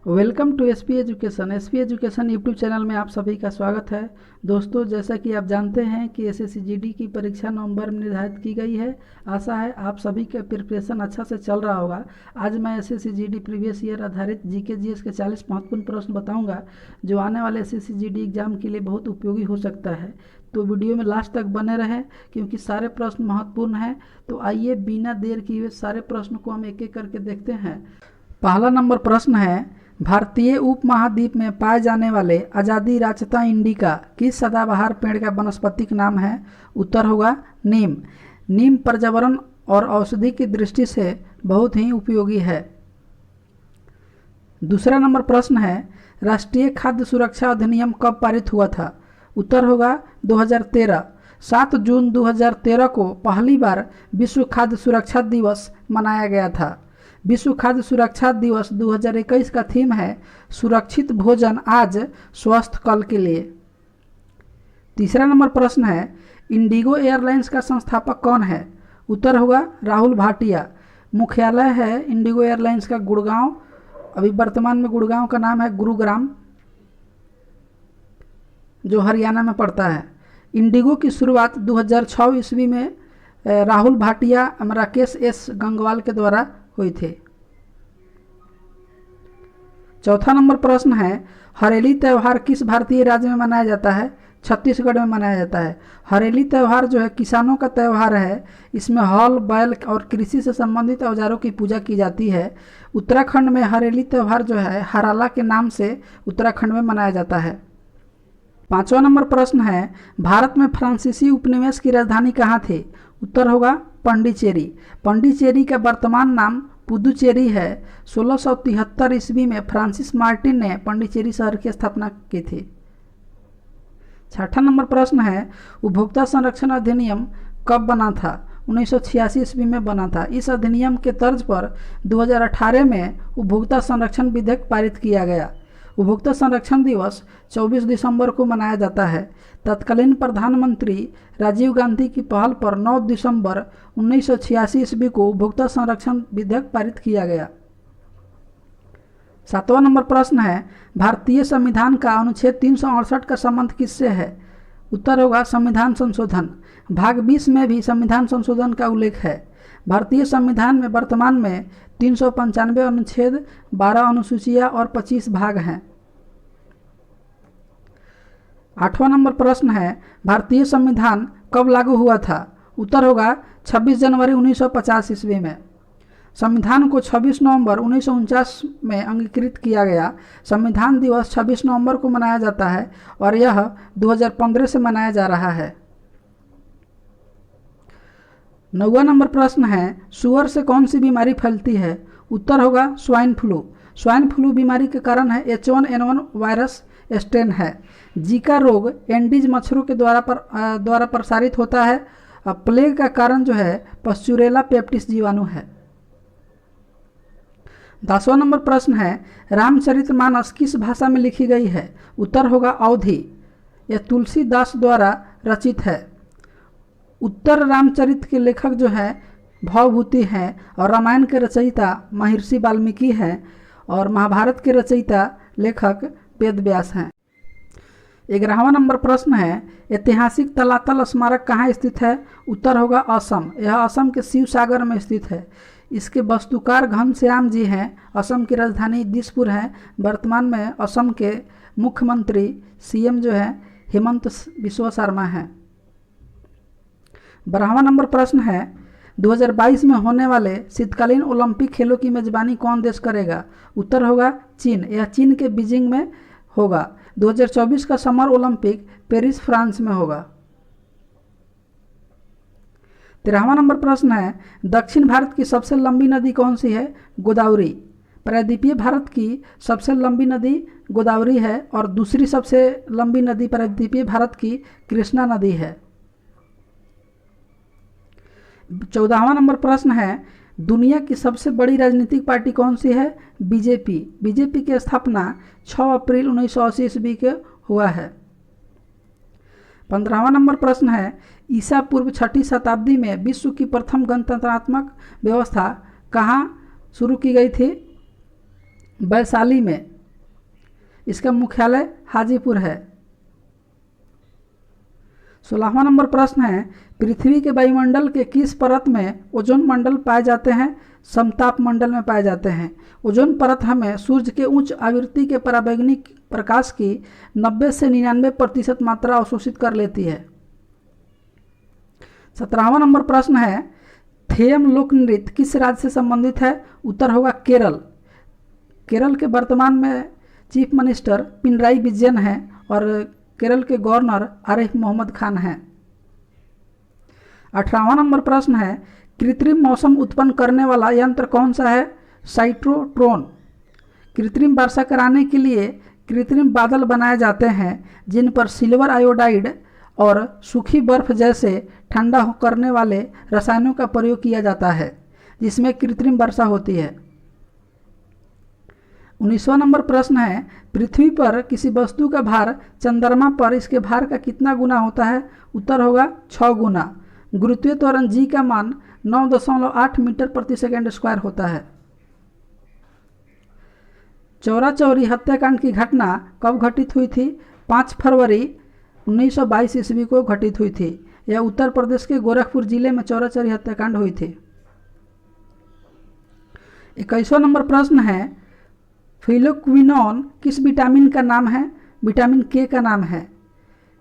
Welcome to SP education. SP education YouTube channel में आप सभी का स्वागत है। दोस्तों, जैसा कि आप जानते हैं कि एसएससी जीडी की परीक्षा नवंबर में निर्धारित की गई है। आशा है आप सभी का प्रिपरेशन अच्छा से चल रहा होगा। आज मैं एसएससी जीडी प्रीवियस ईयर आधारित जीके जीएस के 40 महत्वपूर्ण प्रश्न बताऊंगा जो आने वाले एसएससी जीडी एग्जाम के लिए बहुत उपयोगी हो सकता है। तो वीडियो में लास्ट तक बने रहें क्योंकि सारे प्रश्न महत्वपूर्ण हैं। तो आइए बिना देर किए सारे प्रश्न को हम एक एक करके देखते हैं। पहला नंबर प्रश्न है, भारतीय उपमहाद्वीप में पाए जाने वाले आजादी राचता इंडिका किस सदाबहार पेड़ का वानस्पतिक नाम है? उत्तर होगा नीम। नीम पर्यावरण और औषधि की दृष्टि से बहुत ही उपयोगी है। दूसरा नंबर प्रश्न है, राष्ट्रीय खाद्य सुरक्षा अधिनियम कब पारित हुआ था? उत्तर होगा 2013। 7 जून 2013 को पहली बार विश्व खाद्य सुरक्षा दिवस मनाया गया था। विश्व खाद्य सुरक्षा दिवस 2021 का थीम है सुरक्षित भोजन आज, स्वस्थ कल के लिए। तीसरा नंबर प्रश्न है, इंडिगो एयरलाइंस का संस्थापक कौन है? उत्तर होगा राहुल भाटिया। मुख्यालय है इंडिगो एयरलाइंस का गुड़गांव। अभी वर्तमान में गुड़गांव का नाम है गुरुग्राम, जो हरियाणा में पड़ता है। इंडिगो की शुरुआत 2006 ईस्वी में राहुल भाटिया राकेश एस गंगवाल के द्वारा हुई थी। चौथा नंबर प्रश्न है, हरेली त्यौहार किस भारतीय राज्य में मनाया जाता है? छत्तीसगढ़ में मनाया जाता है। हरेली त्यौहार जो है किसानों का त्यौहार है। इसमें हल, बैल और कृषि से संबंधित औजारों की पूजा की जाती है। उत्तराखंड में हरेली त्यौहार जो है हराला के नाम से उत्तराखंड में मनाया जाता है। पांचवा नंबर प्रश्न है, भारत में फ्रांसीसी उपनिवेश की राजधानी कहाँ थी? उत्तर होगा पांडिचेरी। पांडिचेरी का वर्तमान नाम पुदुचेरी है। 1673 ईस्वी में फ्रांसिस मार्टिन ने पांडिचेरी शहर की स्थापना की थी। छठा नंबर प्रश्न है, उपभोक्ता संरक्षण अधिनियम कब बना था? 1986 ईस्वी में बना था। इस अधिनियम के तर्ज पर 2018 में उपभोक्ता संरक्षण विधेयक पारित किया गया। उपभोक्ता संरक्षण दिवस 24 दिसंबर को मनाया जाता है। तत्कालीन प्रधानमंत्री राजीव गांधी की पहल पर 9 दिसंबर 1986 ईस्वी को उपभोक्ता संरक्षण विधेयक पारित किया गया। सातवां नंबर प्रश्न है, भारतीय संविधान का अनुच्छेद 368 का संबंध किससे है? उत्तर होगा संविधान संशोधन। भाग 20 में भी संविधान संशोधन का उल्लेख है। भारतीय संविधान में वर्तमान में 395 अनुच्छेद, 12 अनुसूचियां और 25 भाग हैं। आठवां नंबर प्रश्न है, भारतीय संविधान कब लागू हुआ था? उत्तर होगा 26 जनवरी 1950 ईस्वी में। संविधान को 26 नवंबर 1949 में अंगीकृत किया गया। संविधान दिवस 26 नवंबर को मनाया जाता है और यह 2015 से मनाया जा रहा है। 9वां नंबर प्रश्न है, सुअर से कौन सी बीमारी फैलती है? उत्तर होगा स्वाइन फ्लू। स्वाइन फ्लू बीमारी के कारण है H1N1 वायरस स्ट्रेन है। जीका रोग एंडीज मच्छरों के द्वारा प्रसारित होता है। प्लेग का कारण जो है पस्चुरेला पेप्टिस जीवाणु है। 10वां नंबर प्रश्न है, रामचरितमानस किस भाषा में लिखी गई है? उत्तर होगा अवधी। यह तुलसीदास द्वारा रचित है। उत्तर रामचरित के लेखक जो है भवभूति हैं और रामायण के रचयिता महर्षि वाल्मीकि हैं और महाभारत के रचयिता लेखक वेदव्यास हैं। 11वां नंबर प्रश्न है, ऐतिहासिक तलातल स्मारक कहाँ स्थित है? उत्तर होगा असम। यह असम के शिव सागर में स्थित है। इसके वास्तुकार घनश्याम जी हैं। असम की राजधानी दिसपुर है। वर्तमान में असम के मुख्यमंत्री सीएम जो है हेमंत बिस्वा शर्मा हैं। 12वां नंबर प्रश्न है, 2022 में होने वाले शीतकालीन ओलंपिक खेलों की मेजबानी कौन देश करेगा? उत्तर होगा चीन। यह चीन के बीजिंग में होगा। 2024 का समर ओलंपिक पेरिस फ्रांस में होगा। 13वां नंबर प्रश्न है, दक्षिण भारत की सबसे लंबी नदी कौन सी है? गोदावरी। प्रायद्वीपीय भारत की सबसे लंबी नदी गोदावरी है और दूसरी सबसे लंबी नदी प्रायद्वीपीय भारत की कृष्णा नदी है। 14वां नंबर प्रश्न है, दुनिया की सबसे बड़ी राजनीतिक पार्टी कौन सी है? बीजेपी। बीजेपी की स्थापना 6 अप्रैल 1980 ईस्वी के हुआ है। 15वां नंबर प्रश्न है, ईसा पूर्व 6ठी शताब्दी में विश्व की प्रथम गणतंत्रात्मक व्यवस्था कहाँ शुरू की गई थी? वैशाली में। इसका मुख्यालय हाजीपुर है। 16वां नंबर प्रश्न है, पृथ्वी के वायुमंडल के किस परत में ओजोन मंडल पाए जाते हैं? समताप मंडल में पाए जाते हैं। ओजोन परत हमें सूर्य के उच्च आवृत्ति के पराबैंगनी प्रकाश की 90 से 99% मात्रा अवशोषित कर लेती है। 17वां नंबर प्रश्न है, थेयम लोक नृत्य किस राज्य से संबंधित है? उत्तर होगा केरल। केरल के वर्तमान में चीफ मिनिस्टर पिनराई विजयन हैं और केरल के गवर्नर आरिफ मोहम्मद खान हैं। 18वां नंबर प्रश्न है, कृत्रिम मौसम उत्पन्न करने वाला यंत्र कौन सा है? साइक्लोट्रॉन। कृत्रिम वर्षा कराने के लिए कृत्रिम बादल बनाए जाते हैं जिन पर सिल्वर आयोडाइड और सूखी बर्फ जैसे ठंडा करने वाले रसायनों का प्रयोग किया जाता है, जिसमें कृत्रिम वर्षा होती है। 19वां नंबर प्रश्न है, पृथ्वी पर किसी वस्तु का भार चंद्रमा पर इसके भार का कितना गुना होता है? उत्तर होगा 6 गुना। गुरुत्वीय त्वरण जी का मान 9.8 मीटर प्रति सेकेंड स्क्वायर होता है। चौरा चौरी हत्याकांड की घटना कब घटित हुई थी? 5 फरवरी 1922 ईस्वी को घटित हुई थी। यह उत्तर प्रदेश के गोरखपुर जिले में चौरा चौरी हत्याकांड हुई थी। 21वां नंबर प्रश्न है, फिलोक्विनोन किस विटामिन का नाम है? विटामिन के का नाम है।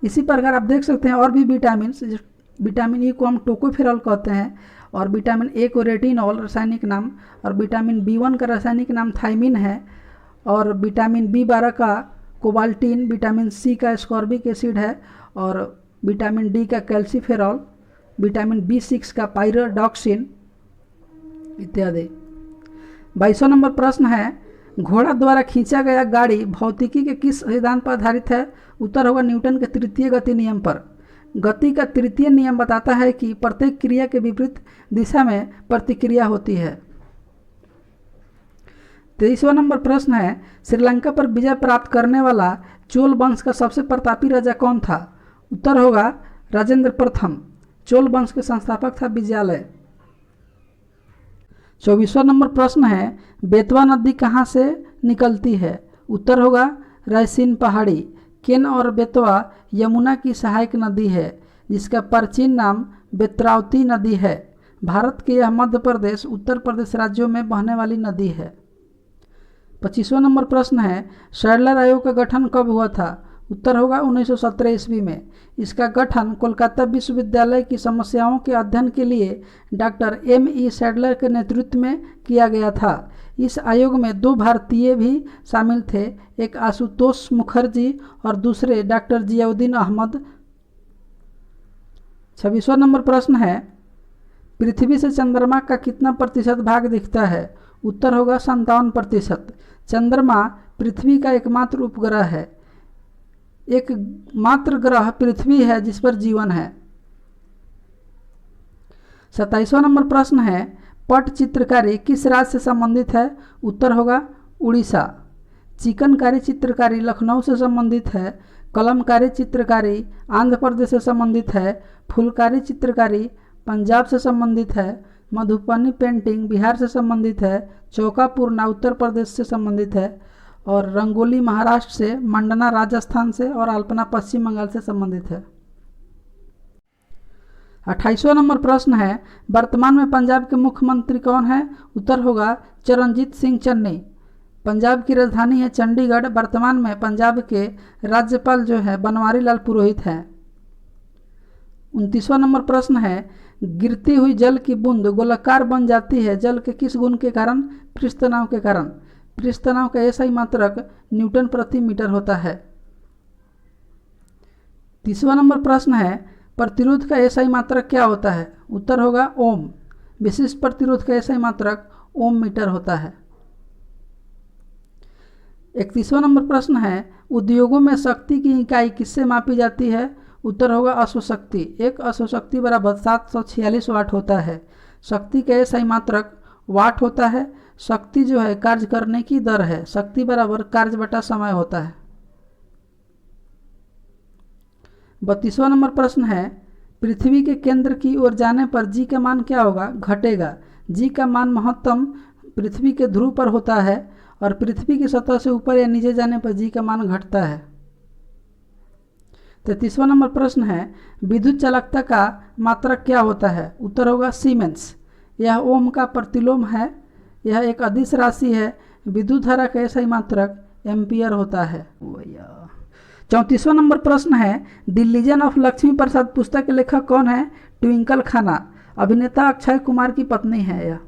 इसी प्रकार आप देख सकते हैं और भी विटामिन, विटामिन ई को हम टोकोफेरॉल कहते हैं और विटामिन ए को रेटिनॉल रासायनिक नाम, और विटामिन बी1 का रासायनिक नाम थायमिन है, और विटामिन बी12 का कोबाल्टिन, विटामिन सी का एस्कॉर्बिक एसिड है, और विटामिन डी का कैल्सीफेरॉल, विटामिन बी6 का पायरोडॉक्सिन इत्यादि। 22वां नंबर प्रश्न है, घोड़ा द्वारा खींचा गया गाड़ी भौतिकी के किस सिद्धांत पर आधारित है? उत्तर होगा न्यूटन के तृतीय गति नियम पर। गति का तृतीय नियम बताता है कि प्रत्येक क्रिया के विपरीत दिशा में प्रतिक्रिया होती है। 23वां नंबर प्रश्न है, श्रीलंका पर विजय प्राप्त करने वाला चोल वंश का सबसे प्रतापी राजा कौन था? उत्तर होगा राजेंद्र प्रथम। चोल वंश के संस्थापक था विजयालय। 24वां नंबर प्रश्न है, बेतवा नदी कहाँ से निकलती है? उत्तर होगा रायसीन पहाड़ी। केन और बेतवा यमुना की सहायक नदी है जिसका प्राचीन नाम बेत्रावती नदी है। भारत के यह मध्य प्रदेश, उत्तर प्रदेश राज्यों में बहने वाली नदी है। 25वां नंबर प्रश्न है, सैडलर आयोग का गठन कब हुआ था? उत्तर होगा 1917 ईस्वी में। इसका गठन कोलकाता विश्वविद्यालय की समस्याओं के अध्ययन के लिए डॉक्टर M.E. सैडलर के नेतृत्व में किया गया था। इस आयोग में 2 भारतीय भी शामिल थे, एक आशुतोष मुखर्जी और दूसरे डॉक्टर जियाउद्दीन अहमद। 26वां नंबर प्रश्न है, पृथ्वी से चंद्रमा का कितना प्रतिशत भाग दिखता है? उत्तर होगा 57%। चंद्रमा पृथ्वी का एकमात्र उपग्रह है। एकमात्र ग्रह पृथ्वी है जिस पर जीवन है। 27वां नंबर प्रश्न है, पट चित्रकारी किस राज्य से संबंधित है? उत्तर होगा उड़ीसा। चिकनकारी चित्रकारी लखनऊ से संबंधित है। कलमकारी चित्रकारी आंध्र प्रदेश से संबंधित है। फुलकारी चित्रकारी पंजाब से संबंधित है। मधुबनी पेंटिंग बिहार से संबंधित है। चौका पूर्णा उत्तर प्रदेश से संबंधित है, और रंगोली महाराष्ट्र से, मंडना राजस्थान से, और अल्पना पश्चिम बंगाल से संबंधित है। 28वां नंबर प्रश्न है, वर्तमान में पंजाब के मुख्यमंत्री कौन है? उत्तर होगा चरणजीत सिंह चन्नी। पंजाब की राजधानी है चंडीगढ़। वर्तमान में पंजाब के राज्यपाल जो है बनवारी लाल पुरोहित हैं। 29वां नंबर प्रश्न है, गिरती हुई जल की बूंद गोलाकार बन जाती है जल के किस गुण के कारण? पृष्ठ तनाव के कारण। पृष्ठ तनाव का एसआई मात्रक न्यूटन प्रति मीटर होता है। 30वां नंबर प्रश्न है, प्रतिरोध का एसआई मात्रक क्या होता है? उत्तर होगा ओम। विशिष्ट प्रतिरोध का एसआई मात्रक ओम मीटर होता है। 31वां नंबर प्रश्न है, उद्योगों में शक्ति की इकाई किससे मापी जाती है? उत्तर होगा अश्वशक्ति। एक अश्वशक्ति बराबर 746 वाट होता है। शक्ति का एसआई मात्रक वाट होता है। शक्ति जो है कार्य करने की दर है। शक्ति बराबर कार्य बटा समय होता है। 32वां नंबर प्रश्न है, पृथ्वी के केंद्र की ओर जाने पर जी का मान क्या होगा? घटेगा। जी का मान महत्तम पृथ्वी के ध्रुव पर होता है और पृथ्वी की सतह से ऊपर या नीचे जाने पर जी का मान घटता है। 33वां नंबर प्रश्न है, विद्युत चालकता का मात्रक क्या होता है? उत्तर होगा सीमेंस। यह ओम का प्रतिलोम है। यह एक अदिश राशि है। विद्युत धारा का ऐसा ही मात्रक एम्पियर होता है। 34वां नंबर प्रश्न है, द लीजन ऑफ लक्ष्मी प्रसाद पुस्तक के लेखक कौन है? ट्विंकल खन्ना। अभिनेता अक्षय कुमार की पत्नी है यह।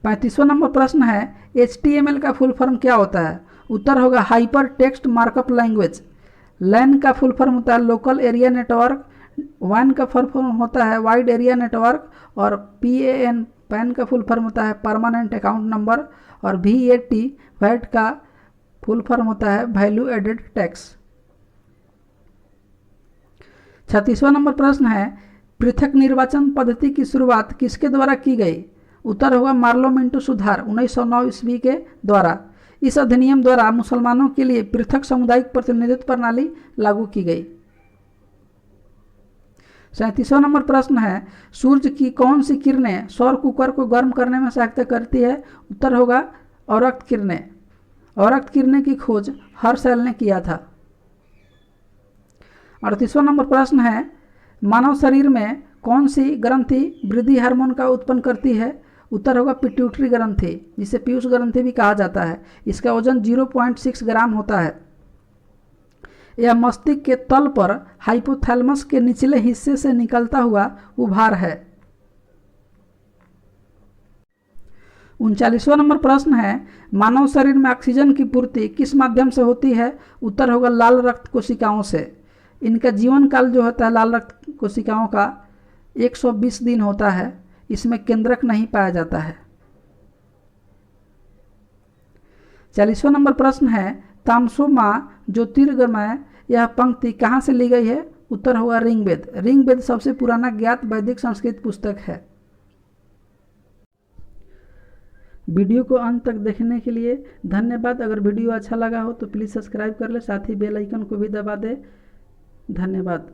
35वां नंबर प्रश्न है, HTML का फुल फॉर्म क्या होता है? उत्तर होगा हाइपर टेक्स्ट मार्कअप लैंग्वेज। लैन का फुल फॉर्म होता है लोकल एरिया नेटवर्क। WAN का फुल फॉर्म होता है वाइड एरिया नेटवर्क। और PAN पैन का फुल फॉर्म होता है परमानेंट अकाउंट नंबर। और VAT वैट का फुल फॉर्म होता है वैल्यू एडेड टैक्स। 36वां नंबर प्रश्न है, पृथक निर्वाचन पद्धति की शुरुआत किसके द्वारा की गई? उत्तर होगा मार्लो मिंटो सुधार 1909 ईस्वी के द्वारा। इस अधिनियम द्वारा मुसलमानों के लिए पृथक सामुदायिक प्रतिनिधित्व प्रणाली लागू की गई। 37वां नंबर प्रश्न है, सूर्य की कौन सी किरणें सौर कुकर को गर्म करने में सहायता करती है? उत्तर होगा औरक्त किरणें। औरक्त किरणें की खोज हर्शेल ने किया था। 38वां नंबर प्रश्न है, मानव शरीर में कौन सी ग्रंथि वृद्धि हार्मोन का उत्पन्न करती है? उत्तर होगा पिट्यूटरी ग्रंथि, जिसे पीयूष ग्रंथि भी कहा जाता है। इसका वजन 0.6 ग्राम होता है। यह मस्तिष्क के तल पर हाइपोथैलेमस के निचले हिस्से से निकलता हुआ उभार है। 39वां नंबर प्रश्न है, मानव शरीर में ऑक्सीजन की पूर्ति किस माध्यम से होती है? उत्तर होगा लाल रक्त कोशिकाओं से। इनका जीवन काल जो होता है लाल रक्त कोशिकाओं का 120 दिन होता है। इसमें केंद्रक नहीं पाया जाता है। 40वां नंबर प्रश्न है, तामसो माँ ज्योतिर्गमय यह पंक्ति कहाँ से ली गई है? उत्तर होगा ऋग्वेद। ऋग्वेद सबसे पुराना ज्ञात वैदिक संस्कृत पुस्तक है। वीडियो को अंत तक देखने के लिए धन्यवाद। अगर वीडियो अच्छा लगा हो तो प्लीज़ सब्सक्राइब कर ले, साथ ही बेल आइकन को भी दबा दे। धन्यवाद।